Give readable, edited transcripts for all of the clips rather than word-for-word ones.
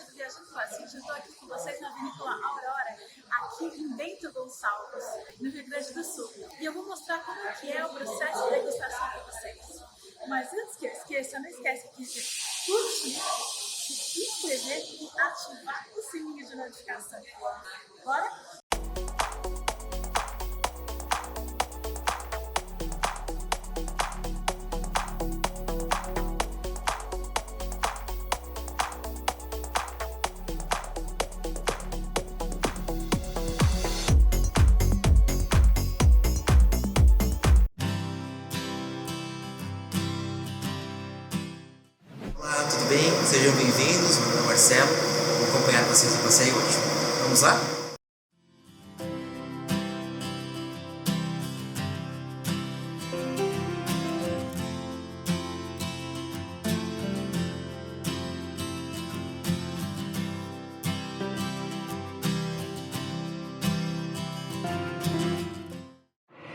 do Viajando Fácil. Eu estou aqui com vocês na Vinícola Aurora, aqui em Bento Gonçalves, no Rio Grande do Sul. E eu vou mostrar como que é o processo de degustação para vocês. Mas antes que eu esqueça, não esquece aqui de curtir, se inscrever e ativar o sininho de notificação. Bora? Olá, tudo bem? Sejam bem-vindos, meu nome é Marcelo, vou acompanhar vocês no passeio hoje. Vamos lá?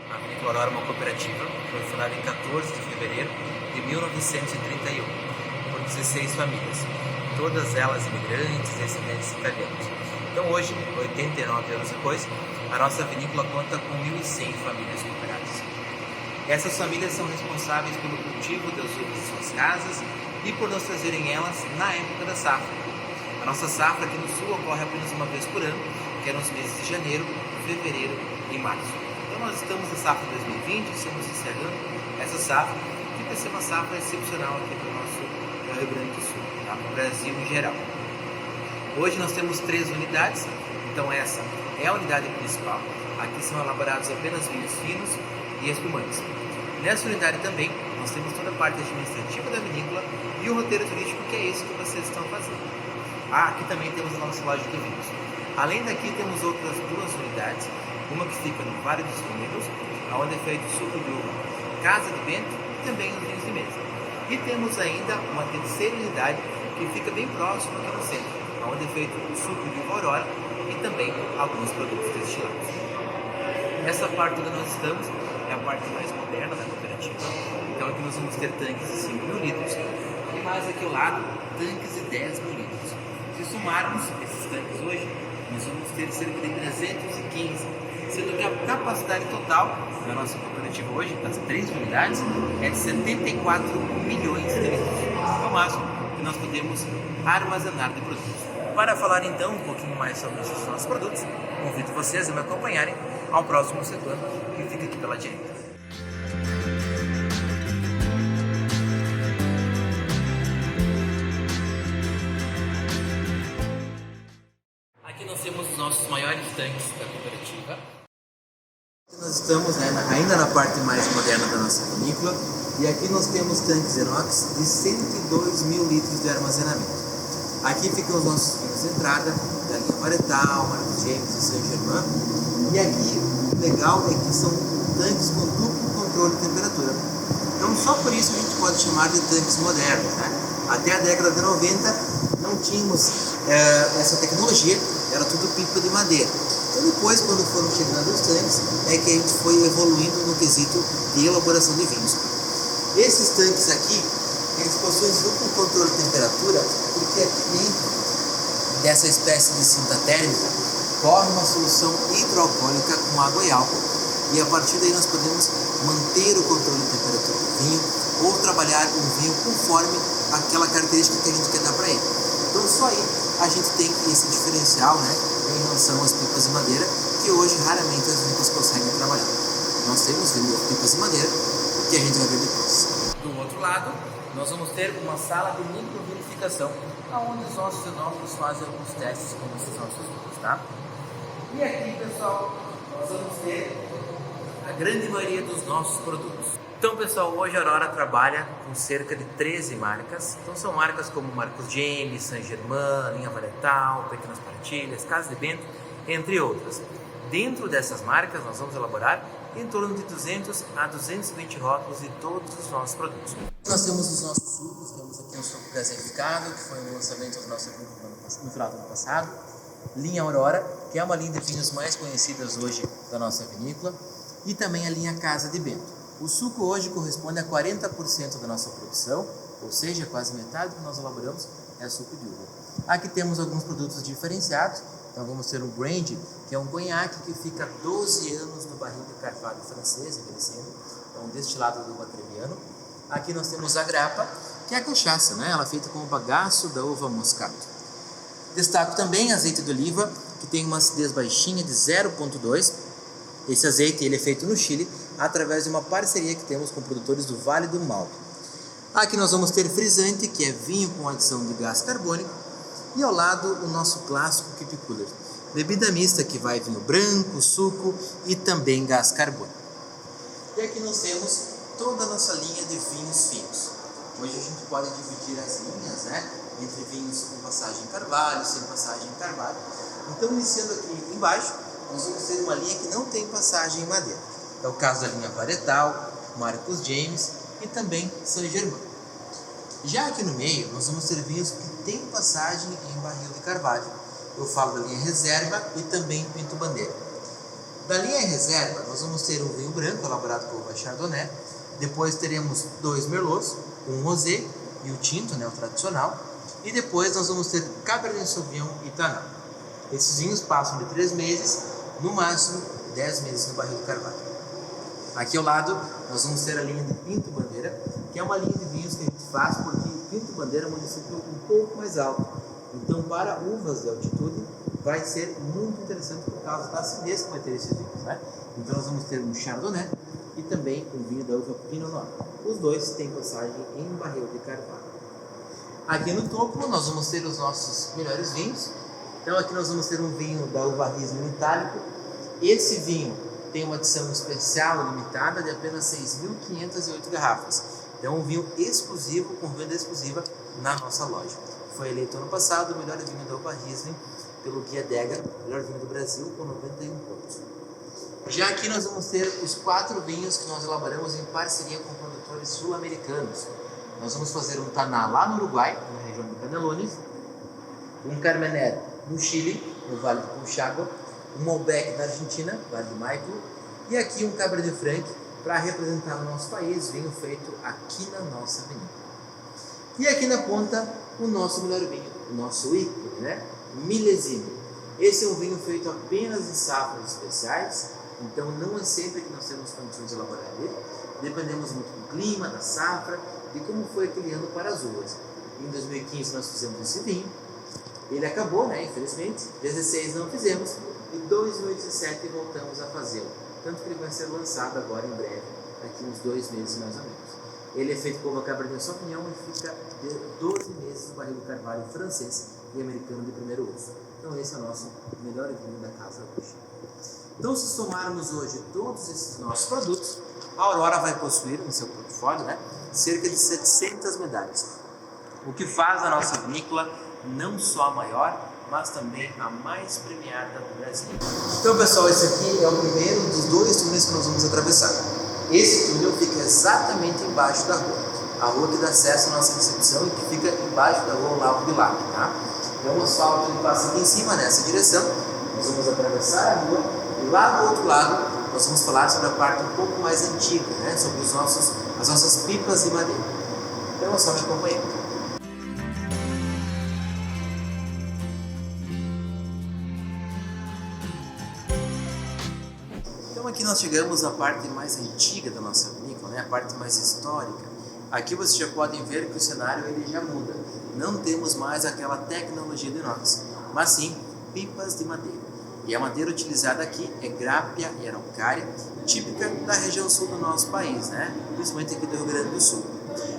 A Vinícola Aurora é uma cooperativa, foi fundada em 14 de fevereiro de 1931, por 16 famílias, todas elas imigrantes, descendentes italianos. Então hoje, 89 anos depois, a nossa vinícola conta com 1.100 famílias cooperadas. Essas famílias são responsáveis pelo cultivo das uvas em suas casas e por nos trazerem elas na época da safra. A nossa safra aqui no sul ocorre apenas uma vez por ano, que é nos meses de janeiro, fevereiro e março. Então nós estamos na safra 2020, estamos encerrando essa safra, que vai ser uma safra excepcional aqui para o nosso Rio Grande do Sul, tá? No Brasil em geral. Hoje nós temos 3 unidades, então essa é a unidade principal. Aqui são elaborados apenas vinhos finos e espumantes. Nessa unidade também nós temos toda a parte administrativa da vinícola e o roteiro turístico, que é esse que vocês estão fazendo. Aqui também temos a nossa loja de vinhos. Além daqui temos outras 2 unidades, uma que fica no Vale dos Vinhedos, onde é feito o suco de uva Casa de Bento e também os vinhos de mesa. E temos ainda uma terceira unidade que fica bem próximo aqui no centro, onde é feito o suco de uva Aurora e também alguns produtos destilados. Essa parte onde nós estamos é a parte mais moderna da cooperativa, então aqui nós vamos ter tanques de 5.000 litros e mais aqui ao lado tanques de 10.000 litros. Se somarmos esses tanques hoje, nós vamos ter cerca de 315, sendo que a capacidade total da nossa cooperativa hoje, das 3 unidades, é de 74 milhões de litros. É o máximo que nós podemos armazenar de produtos. Para falar então um pouquinho mais sobre esses nossos produtos, convido vocês a me acompanharem ao próximo setor, que fica aqui pela direita. Aqui nós temos os nossos maiores tanques da cooperativa. Nós estamos ainda na parte mais moderna da nossa vinícola, e aqui nós temos tanques inox de 102.000 litros de armazenamento. Aqui ficam os nossos vinhos de entrada, da linha Varietal, Marcos James e Saint-Germain. E aqui o legal é que são tanques com duplo controle de temperatura. Então só por isso a gente pode chamar de tanques modernos, né? Até a década de 90 não tínhamos essa tecnologia, era tudo pipa de madeira. Então depois, quando foram chegando os tanques, é que a gente foi evoluindo no quesito de elaboração de vinhos. Esses tanques aqui, eles possuem duplo controle de temperatura, porque aqui dentro dessa espécie de cinta térmica corre uma solução hidroalcoólica com água e álcool, e a partir daí nós podemos manter o controle de temperatura do vinho ou trabalhar um vinho conforme aquela característica que a gente quer dar para ele. Então só aí a gente tem esse diferencial, né, em relação às pipas de madeira, que hoje raramente as vinícolas conseguem trabalhar. Nós temos pipas de madeira, que a gente vai ver depois. Do outro lado, nós vamos ter uma sala de microvinificação, onde os nossos enólogos fazem alguns testes com esses nossos vinhos, tá? E aqui, pessoal, nós vamos ter a grande maioria dos nossos produtos. Então, pessoal, hoje a Aurora trabalha com cerca de 13 marcas. Então, são marcas como Marcos James, Saint-Germain, linha Varietal, Pequenas Partilhas, Casa de Bento, entre outras. Dentro dessas marcas, nós vamos elaborar em torno de 200 a 220 rótulos de todos os nossos produtos. Nós temos os nossos sucos, temos aqui um suco gaseificado, que foi um lançamento do nosso grupo no final do ano passado. Linha Aurora, que é uma linha de vinhos mais conhecidas hoje da nossa vinícola, e também a linha Casa de Bento. O suco hoje corresponde a 40% da nossa produção, ou seja, quase metade que nós elaboramos é suco de uva. Aqui temos alguns produtos diferenciados. Então vamos ter um brandy, que é um conhaque que fica 12 anos no barril de carvalho francês, envelhecendo. É um destilado do uva Trebbiano. Aqui nós temos a grappa, que é a cachaça, né? Ela é feita com o bagaço da uva moscato. Destaco também azeite de oliva, que tem uma acidez baixinha de 0,2. Esse azeite ele é feito no Chile, através de uma parceria que temos com produtores do Vale do Maule. Aqui nós vamos ter frisante, que é vinho com adição de gás carbônico. E ao lado o nosso clássico Keep Cooler. Bebida mista que vai vinho branco, suco e também gás carbônico. E aqui nós temos toda a nossa linha de vinhos finos. Hoje a gente pode dividir as linhas, né, entre vinhos com passagem carvalho, sem passagem carvalho. Então, iniciando aqui embaixo, nós vamos ter uma linha que não tem passagem em madeira. É o caso da linha Varietal, Marcus James e também Saint-Germain. Já aqui no meio, nós vamos ter vinhos que têm passagem em barril de carvalho. Eu falo da linha Reserva e também Pinto Bandeira. Da linha Reserva, nós vamos ter um vinho branco elaborado com uva Chardonnay. Depois teremos 2 Merlots, um Rosé e o tinto, né, o tradicional. E depois nós vamos ter Cabernet Sauvignon e Tannat. Esses vinhos passam de 3 meses, no máximo 10 meses no barril de carvalho. Aqui ao lado nós vamos ter a linha de Pinto Bandeira, que é uma linha de vinhos que a gente faz porque Pinto Bandeira é um município um pouco mais alto. Então, para uvas de altitude, vai ser muito interessante por causa da acidez que vai ter esses vinhos, né? Então, nós vamos ter um Chardonnay e também um vinho da uva Pinot Noir. Os dois têm passagem em barril de carvalho. Aqui no topo, nós vamos ter os nossos melhores vinhos. Então, aqui nós vamos ter um vinho da uva Riesling itálico. Esse vinho tem uma edição especial limitada de apenas 6.508 garrafas. Então, um vinho exclusivo, com venda exclusiva na nossa loja. Foi eleito ano passado o melhor vinho da uva Riesling pelo Guia Dega, melhor vinho do Brasil, com 91 pontos. Já aqui nós vamos ter os 4 vinhos que nós elaboramos em parceria com produtores sul-americanos. Nós vamos fazer um Taná lá no Uruguai, na região de Canelones, um Carmener no Chile, no Vale do Colchagua, um Malbec na Argentina, Vale do Maipo, e aqui um Cabernet Franc para representar o nosso país, vinho feito aqui na nossa vinícola. E aqui na ponta, o nosso melhor vinho, o nosso ícone, né? Milesime. Esse é um vinho feito apenas em safras especiais, então não é sempre que nós temos condições de elaborar ele. Dependemos muito do clima, da safra, de como foi aquele ano para as uvas. Em 2015 nós fizemos esse vinho, ele acabou, né? Infelizmente, 2016 não fizemos, e 2017 voltamos a fazê-lo. Tanto que ele vai ser lançado agora em breve, daqui uns 2 meses mais ou menos. Ele é feito com uva Cabernet Sauvignon e fica de 12 meses no barril de carvalho francês e americano de primeiro uso. Então esse é o nosso melhor vinho da casa hoje. Então, se somarmos hoje todos esses nossos produtos, a Aurora vai possuir no seu portfólio, né, cerca de 700 medalhas. O que faz a nossa vinícola não só a maior, mas também a mais premiada do Brasil. Então, pessoal, esse aqui é o primeiro dos 2 túneis que nós vamos atravessar. Esse túnel fica exatamente embaixo da rua. A rua que dá acesso à nossa recepção e que fica embaixo da rua Olavo Bilac, tá? Então, o asfalto ele passa aqui em cima, nessa direção. Nós vamos atravessar a rua e lá do outro lado nós vamos falar sobre a parte um pouco mais antiga, né? Sobre as nossas pipas de madeira. Então, é só me acompanhar. Então aqui nós chegamos à parte mais antiga da nossa vinícola, né? A parte mais histórica. Aqui vocês já podem ver que o cenário ele já muda. Não temos mais aquela tecnologia de inox, mas sim pipas de madeira. E a madeira utilizada aqui é grápia e araucária, típica da região sul do nosso país, né? Principalmente aqui do Rio Grande do Sul.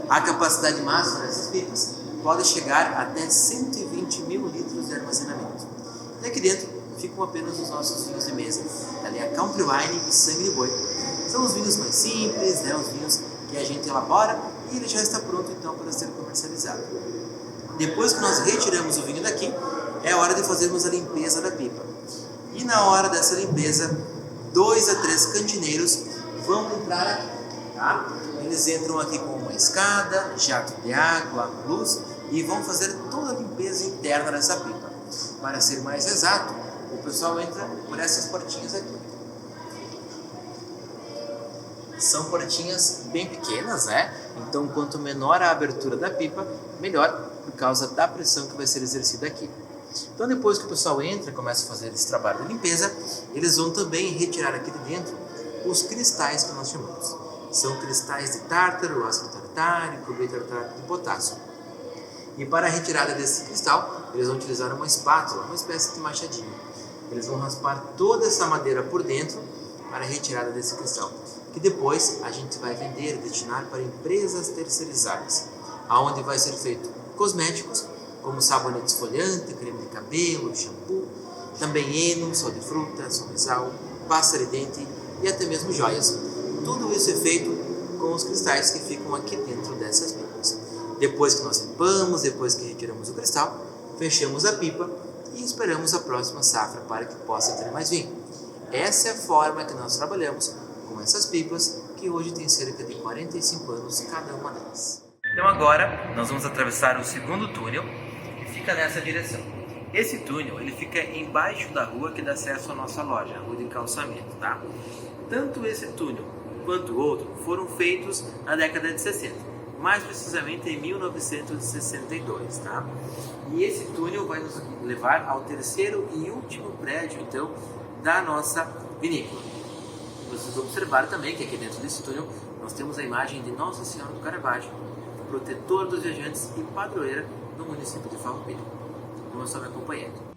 A capacidade máxima dessas pipas pode chegar até 120 mil litros de armazenamento. E aqui dentro ficam apenas os nossos vinhos de mesa, a linha Country Wine e Sangue de Boi. São os vinhos mais simples, né? Os vinhos que a gente elabora e ele já está pronto então para ser comercializado. Depois que nós retiramos o vinho daqui, é hora de fazermos a limpeza da pipa. E na hora dessa limpeza, 2 a 3 cantineiros vão entrar aqui, tá? Eles entram aqui com uma escada, jato de água, luz e vão fazer toda a limpeza interna dessa pipa. Para ser mais exato, o pessoal entra por essas portinhas aqui. São portinhas bem pequenas, né? Então, quanto menor a abertura da pipa, melhor por causa da pressão que vai ser exercida aqui. Então depois que o pessoal entra e começa a fazer esse trabalho de limpeza, eles vão também retirar aqui de dentro os cristais que nós chamamos. São cristais de tártaro, ácido tartárico, beta-tartárico de potássio. E para a retirada desse cristal, eles vão utilizar uma espátula, uma espécie de machadinho. Eles vão raspar toda essa madeira por dentro para a retirada desse cristal, que depois a gente vai vender e destinar para empresas terceirizadas, aonde vai ser feito cosméticos, como sabonete esfoliante, creme de cabelo, shampoo, também eno, sal de fruta, sorrisal, pasta de dente e até mesmo joias. Tudo isso é feito com os cristais que ficam aqui dentro dessas pipas. Depois que nós limpamos, depois que retiramos o cristal, fechamos a pipa e esperamos a próxima safra para que possa ter mais vinho. Essa é a forma que nós trabalhamos com essas pipas, que hoje tem cerca de 45 anos cada uma delas. Então agora nós vamos atravessar o segundo túnel que fica nessa direção. Esse túnel ele fica embaixo da rua que dá acesso à nossa loja, a rua de calçamento, tá? Tanto esse túnel quanto o outro foram feitos na década de 60, mais precisamente em 1962, tá? E esse túnel vai nos levar ao terceiro e último prédio, então, da nossa vinícola. Vocês observaram também que aqui dentro desse túnel nós temos a imagem de Nossa Senhora do Caravaggio, protetor dos viajantes e padroeira do município de Farroupilha. Vamos só me acompanhando.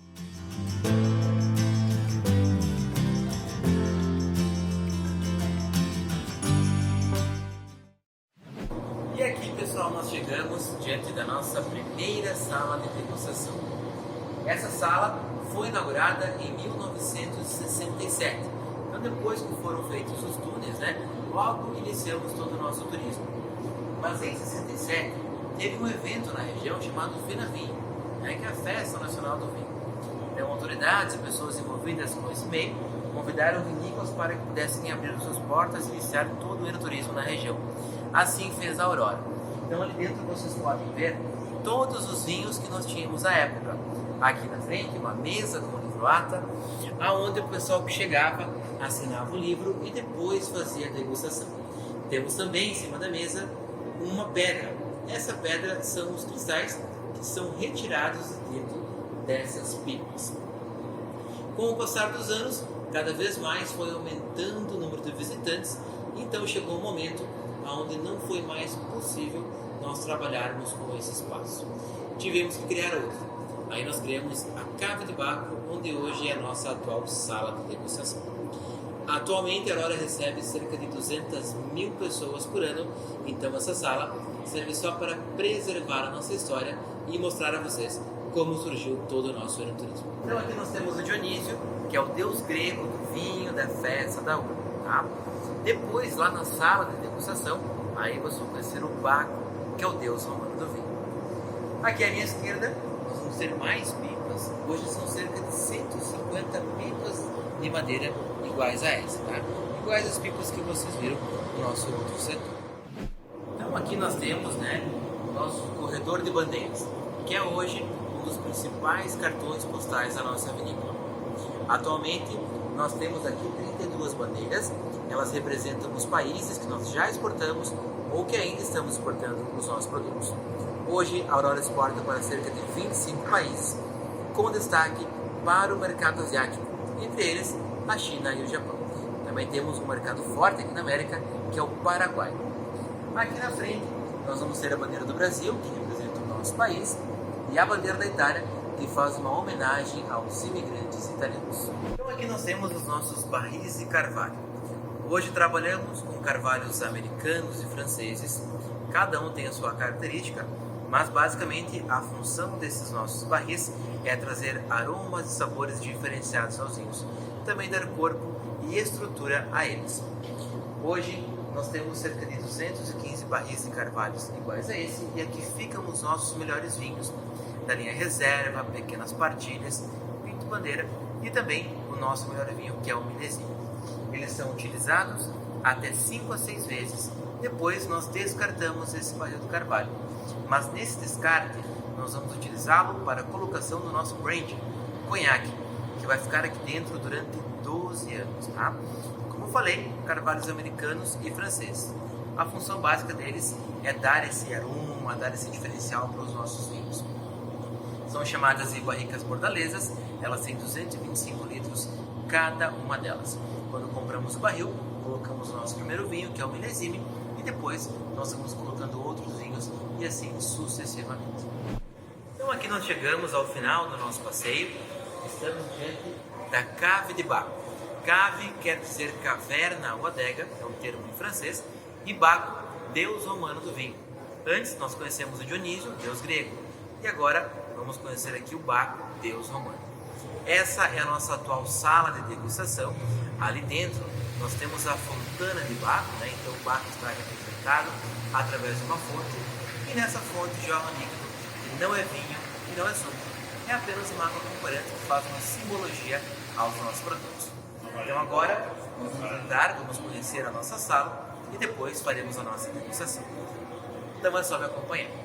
E aqui, pessoal, nós chegamos diante da nossa primeira sala de degustação. Essa sala foi inaugurada em 1967. Então, depois que foram feitos os túneis, logo iniciamos todo o nosso turismo. Mas em 67 teve um evento na região chamado Fenavinho, que é a Festa Nacional do Vinho. Então, autoridades e pessoas envolvidas com esse meio convidaram vinícolas para que pudessem abrir suas portas e iniciar todo o enoturismo na região. Assim fez a Aurora. Então, ali dentro vocês podem ver todos os vinhos que nós tínhamos à época. Aqui na frente, uma mesa com livro-ata, aonde o pessoal que chegava assinava o livro e depois fazia a degustação. Temos também em cima da mesa uma pedra. Essa pedra são os cristais que são retirados dentro dessas pipas. Com o passar dos anos, cada vez mais foi aumentando o número de visitantes, então chegou um momento onde não foi mais possível nós trabalharmos com esse espaço. Tivemos que criar outro. Aí nós criamos a Cava de Baco, onde hoje é a nossa atual sala de degustação. Atualmente a Aurora recebe cerca de 200 mil pessoas por ano, então essa sala serve só para preservar a nossa história e mostrar a vocês como surgiu todo o nosso enoturismo. Então aqui nós temos o Dionísio, que é o deus grego do vinho, da festa, da uva. Tá? Depois, lá na sala de degustação, aí vocês vão conhecer o Baco, que é o deus romano do vinho. Aqui à minha esquerda, nós vamos ter mais pipas. Hoje são cerca de 150 pipas de madeira iguais a essa, tá? Iguais às pipas que vocês viram no nosso outro setor. Então aqui nós temos, o nosso corredor de bandeiras, que é hoje um dos principais cartões postais da nossa vinícola. Atualmente nós temos aqui 32 bandeiras, elas representam os países que nós já exportamos ou que ainda estamos exportando os nossos produtos. Hoje a Aurora exporta para cerca de 25 países, com destaque para o mercado asiático, entre eles a China e o Japão. Também temos um mercado forte aqui na América, que é o Paraguai. Aqui na frente nós vamos ter a bandeira do Brasil, que representa o nosso país, e a bandeira da Itália, que faz uma homenagem aos imigrantes italianos. Então aqui nós temos os nossos barris de carvalho. Hoje trabalhamos com carvalhos americanos e franceses, cada um tem a sua característica, mas basicamente a função desses nossos barris é trazer aromas e sabores diferenciados aos vinhos, também dar corpo e estrutura a eles. Hoje nós temos cerca de 215 barris de carvalhos iguais a esse, e aqui ficam os nossos melhores vinhos da linha reserva, pequenas partilhas, Pinto Bandeira e também o nosso melhor vinho, que é o Minezinho. Eles são utilizados até 5 a 6 vezes, depois nós descartamos esse barril do carvalho. Mas nesse descarte, nós vamos utilizá-lo para a colocação do nosso brand, conhaque, que vai ficar aqui dentro durante 12 anos. Tá? Como eu falei, carvalhos americanos e franceses. A função básica deles é dar esse aroma, ajudam a dar esse diferencial para os nossos vinhos. São chamadas de barricas bordalesas, elas têm 225 litros cada uma delas. Quando compramos o barril, colocamos o nosso primeiro vinho, que é o milésime, e depois nós vamos colocando outros vinhos e assim sucessivamente. Então aqui nós chegamos ao final do nosso passeio, estamos diante da Cave de Baco. Cave quer dizer caverna ou adega, é um termo em francês, e Baco, deus romano do vinho. Antes nós conhecemos o Dionísio, deus grego, e agora vamos conhecer aqui o Baco, deus romano. Essa é a nossa atual sala de degustação. Ali dentro nós temos a fontana de Baco, né? Então o Baco está representado através de uma fonte, e nessa fonte jorra um líquido que não é vinho e não é suco, é apenas uma água comporente que faz uma simbologia aos nossos produtos. Então agora nós vamos entrar, vamos conhecer a nossa sala e depois faremos a nossa degustação. Então é só me acompanhar.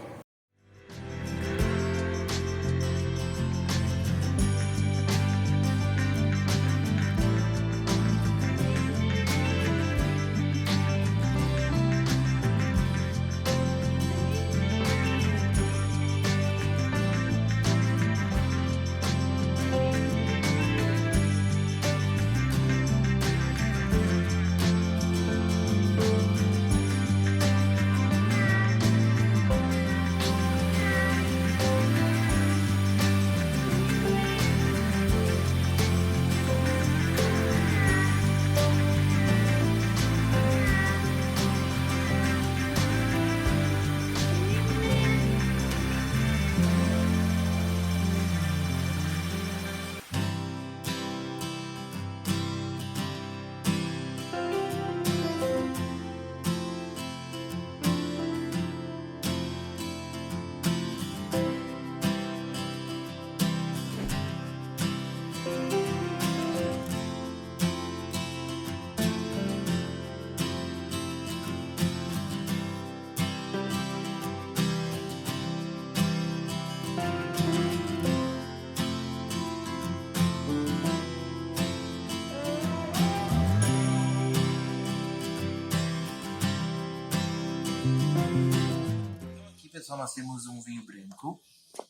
Pessoal, nós temos um vinho branco.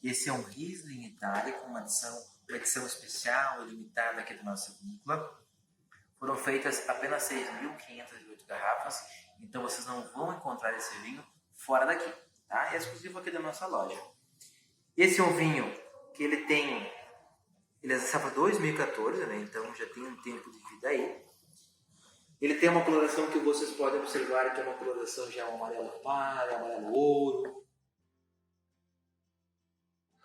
Esse é um Riesling Itália com uma edição especial e limitada aqui da nossa vinícola. Foram feitas apenas 6.508 garrafas, então vocês não vão encontrar esse vinho fora daqui, tá? É exclusivo aqui da nossa loja. Esse é um vinho que ele é da safra 2014, né? Então já tem um tempo de vida aí. Ele tem uma coloração que vocês podem observar que é uma coloração já amarelo palha, amarelo ouro.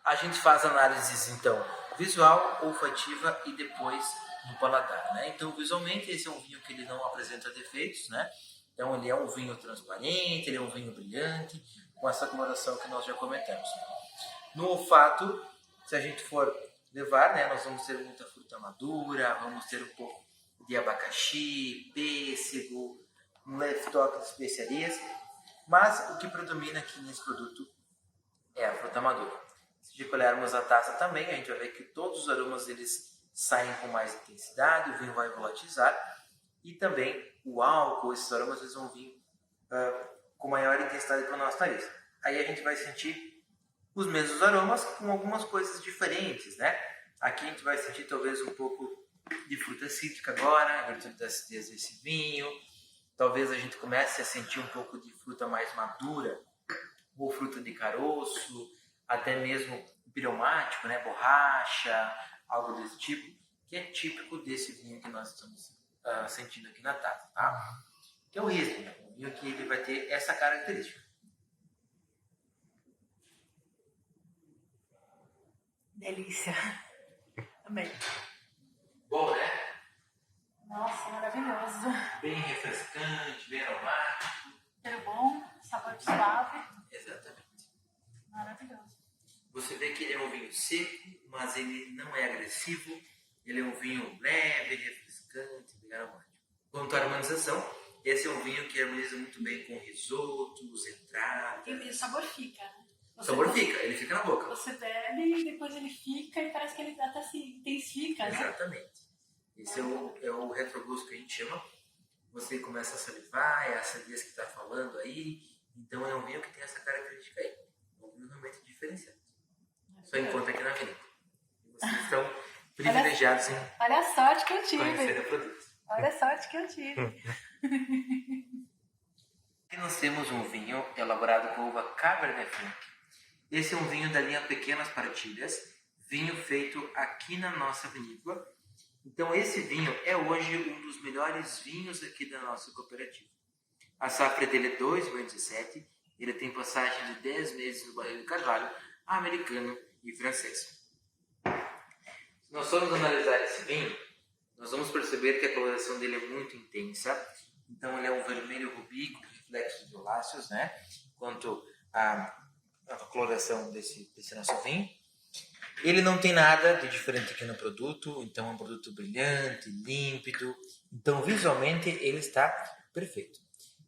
A gente faz análises, então, visual, olfativa e depois no paladar, né? Então, visualmente, esse é um vinho que ele não apresenta defeitos, né? Então, ele é um vinho transparente, ele é um vinho brilhante, com essa coloração que nós já comentamos. No olfato, se a gente for levar, né, nós vamos ter muita fruta madura, vamos ter um pouco de abacaxi, pêssego, um leve toque de especiarias, mas o que predomina aqui nesse produto é a fruta madura. Se olharmos a taça também, a gente vai ver que todos os aromas eles saem com mais intensidade, o vinho vai volatilizar e também o álcool, esses aromas eles vão vir com maior intensidade para o nosso nariz. Aí a gente vai sentir os mesmos aromas com algumas coisas diferentes, né? Aqui a gente vai sentir talvez um pouco de fruta cítrica agora, a virtude da acidez desse vinho. Talvez a gente comece a sentir um pouco de fruta mais madura, ou fruta de caroço, até mesmo piromático, né? Borracha, algo desse tipo, que é típico desse vinho que nós estamos sentindo aqui na taça, tá? Que é o Riesling, um vinho que ele vai ter essa característica. Delícia. Amei. Bom, né? Nossa, maravilhoso. Bem refrescante, bem aromático. Cheiro bom, sabor suave. Exatamente. Maravilhoso. Você vê que ele é um vinho seco, mas ele não é agressivo. Ele é um vinho leve, refrescante, bem aromático. Quanto à harmonização, esse é um vinho que harmoniza muito bem com risotos, entradas. E o sabor fica, né? O sabor fica, ele fica na boca. Você bebe e depois ele fica e parece que ele até se intensifica, né? Exatamente. Esse é o retrogusto que a gente chama. Você começa a salivar, é a acidez que está falando aí, Então é um vinho que tem essa característica aí. Um vinho realmente diferenciado. Só encontra aqui na avenida. E vocês estão privilegiados em Olha a sorte que eu conhecer tive. o produto. Olha a sorte que eu tive. Aqui nós temos um vinho elaborado com uva Cabernet Franc. Esse é um vinho da linha Pequenas Partilhas, vinho feito aqui na nossa vinícola. Então esse vinho é hoje um dos melhores vinhos aqui da nossa cooperativa. A safra dele é 2017, ele tem passagem de 10 meses no barril de carvalho, americano e francês. Se nós formos analisar esse vinho, nós vamos perceber que a coloração dele é muito intensa. Então ele é um vermelho rubi com reflexos violáceos, né? Quanto à coloração desse nosso vinho. Ele não tem nada de diferente aqui no produto, então é um produto brilhante, límpido. Então visualmente ele está perfeito.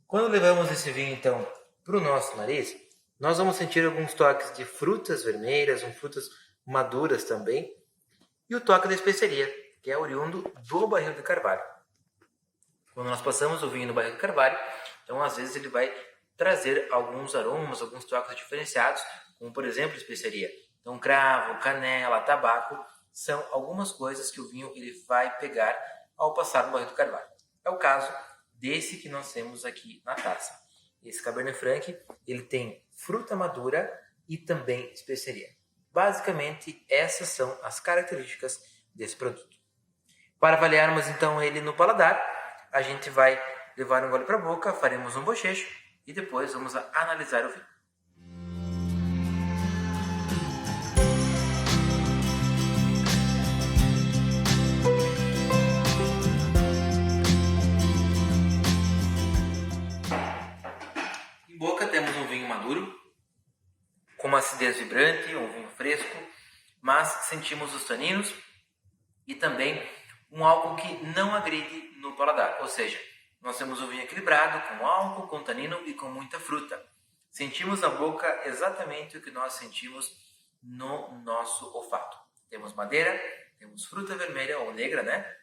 Quando levamos esse vinho então para o nosso nariz, nós vamos sentir alguns toques de frutas vermelhas, frutas maduras também, e o toque da especiaria, que é oriundo do barril de carvalho. Quando nós passamos o vinho no barril de carvalho, então às vezes ele vai trazer alguns aromas, alguns toques diferenciados, como por exemplo especiaria. Então cravo, canela, tabaco, são algumas coisas que o vinho ele vai pegar ao passar no barril de carvalho. É o caso desse que nós temos aqui na taça. Esse Cabernet Franc, ele tem fruta madura e também especiaria. Basicamente, essas são as características desse produto. Para avaliarmos então ele no paladar, a gente vai levar um gole para a boca, faremos um bochecho e depois vamos analisar o vinho. Em boca temos um vinho maduro, com uma acidez vibrante, um vinho fresco, mas sentimos os taninos e também um álcool que não agride no paladar, ou seja, nós temos um vinho equilibrado, com álcool, com tanino e com muita fruta. Sentimos na boca exatamente o que nós sentimos no nosso olfato. Temos madeira, temos fruta vermelha ou negra, né?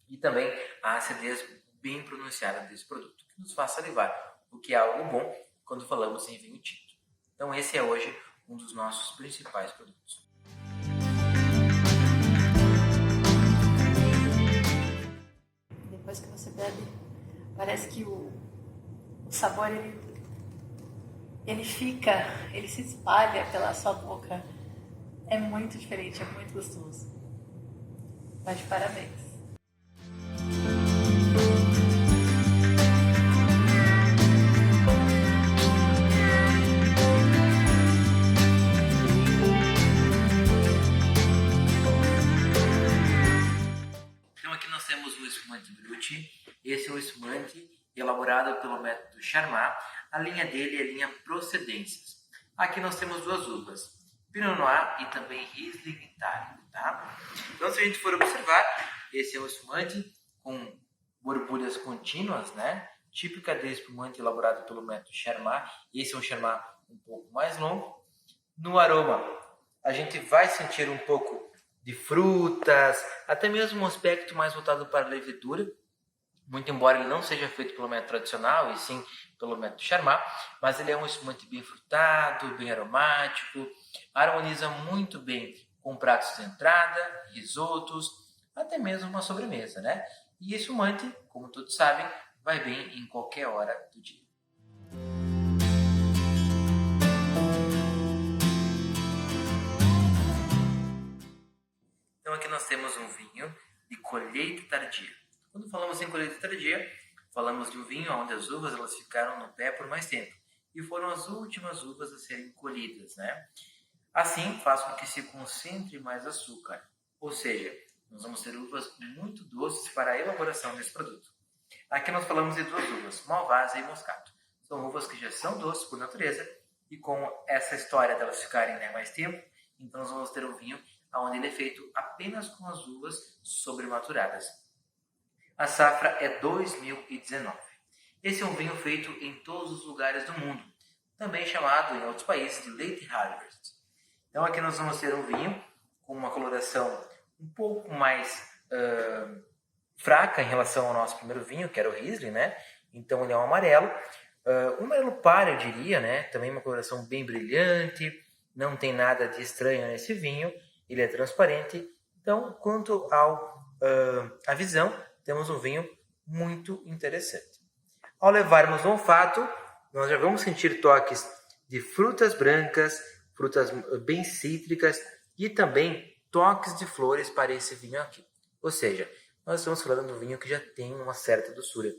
E também a acidez bem pronunciada desse produto, que nos faz salivar, o que é algo bom quando falamos em vinho tinto. Então esse é hoje um dos nossos principais produtos. Depois que você bebe, parece que o sabor ele se espalha pela sua boca. É muito diferente, é muito gostoso. Tá de parabéns. Então aqui nós temos o espumante Brut. Esse é o espumante elaborado pelo método Charmat. A linha dele é a linha Procedências. Aqui nós temos duas uvas, Pinot Noir e também Riesling Itálico, tá? Então se a gente for observar, esse é o espumante com borbulhas contínuas, né? Típica de espumante elaborado pelo método Charmat. Esse é um Charmat um pouco mais longo. No aroma, a gente vai sentir um pouco de frutas, até mesmo um aspecto mais voltado para a levedura, muito embora ele não seja feito pelo método tradicional, e sim pelo método Charmat, mas ele é um espumante bem frutado, bem aromático, harmoniza muito bem com pratos de entrada, risotos, até mesmo uma sobremesa, né? E esse espumante, como todos sabem, vai bem em qualquer hora do dia. Então aqui nós temos um vinho de colheita tardia. Quando falamos em colheita tardia, falamos de um vinho onde as uvas elas ficaram no pé por mais tempo e foram as últimas uvas a serem colhidas, né? Assim faz com que se concentre mais açúcar, ou seja, nós vamos ter uvas muito doces para a elaboração desse produto. Aqui nós falamos de duas uvas, Malvasia e Moscato. São uvas que já são doces por natureza e com essa história delas ficarem mais tempo, então nós vamos ter um vinho onde ele é feito apenas com as uvas sobrematuradas. A safra é 2019. Esse é um vinho feito em todos os lugares do mundo, também chamado em outros países de Late Harvest. Então aqui nós vamos ter um vinho com uma coloração um pouco mais fraca em relação ao nosso primeiro vinho, que era o Riesling, né? Então ele é um amarelo, Um amarelo pálido, eu diria, né? Também uma coloração bem brilhante, não tem nada de estranho nesse vinho, ele é transparente. Então, quanto à visão, temos um vinho muito interessante. Ao levarmos no olfato, nós já vamos sentir toques de frutas brancas, frutas bem cítricas e também toques de flores para esse vinho aqui. Ou seja, nós estamos falando de um vinho que já tem uma certa doçura.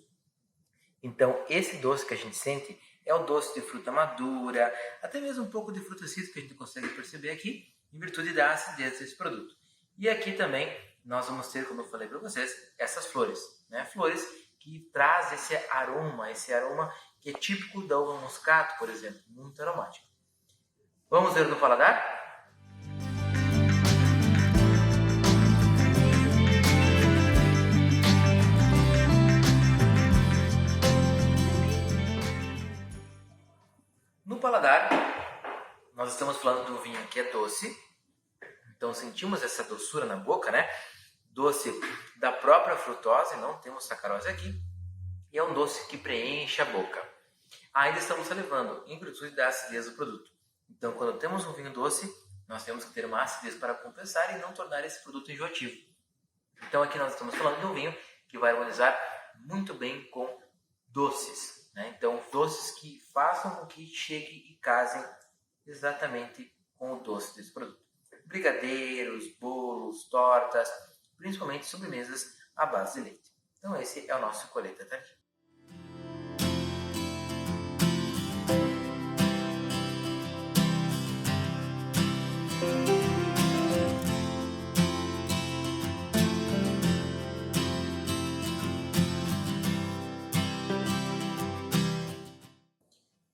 Então, esse doce que a gente sente é o doce de fruta madura, até mesmo um pouco de fruta cítrica que a gente consegue perceber aqui, em virtude da acidez desse produto. E aqui também nós vamos ter, como eu falei para vocês, essas flores, né? Flores que trazem esse aroma que é típico da uva moscato, por exemplo, muito aromático. Vamos ver no paladar? No paladar, nós estamos falando de um vinho que é doce, então sentimos essa doçura na boca, né? Doce da própria frutose, não temos sacarose aqui, e é um doce que preenche a boca. Ainda estamos salivando, em virtude da acidez do produto. Então, quando temos um vinho doce, nós temos que ter uma acidez para compensar e não tornar esse produto enjoativo. Então, aqui nós estamos falando de um vinho que vai harmonizar muito bem com doces, né? Então, doces que façam com que chegue e casem exatamente com o doce desse produto. Brigadeiros, bolos, tortas, principalmente sobremesas à base de leite. Então, esse é o nosso Colheita Tardia.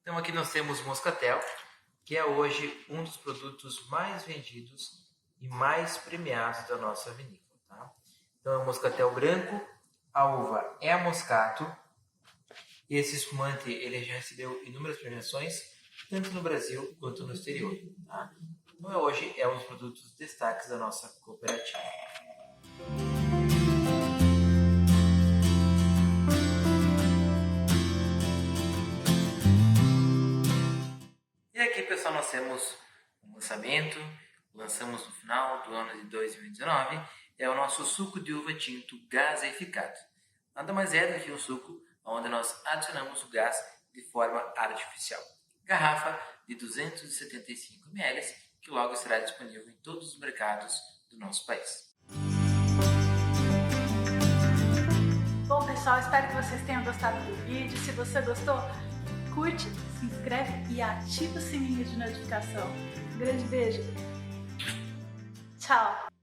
Então aqui nós temos o Moscatel, que é hoje um dos produtos mais vendidos e mais premiados da nossa vinícola. Tá? Então é um Moscatel branco, a uva é a Moscato, e esse espumante ele já recebeu inúmeras premiações, tanto no Brasil quanto no exterior. Tá? Então hoje é um dos produtos destaques da nossa cooperativa. E aqui, pessoal, nós temos um lançamento, lançamos no final do ano de 2019, é o nosso suco de uva tinto gaseificado. Nada mais é do que um suco onde nós adicionamos o gás de forma artificial. Garrafa de 275 ml, que logo será disponível em todos os mercados do nosso país. Bom, pessoal, espero que vocês tenham gostado do vídeo. Se você gostou, curte, se inscreve e ativa o sininho de notificação. Um grande beijo. Tchau!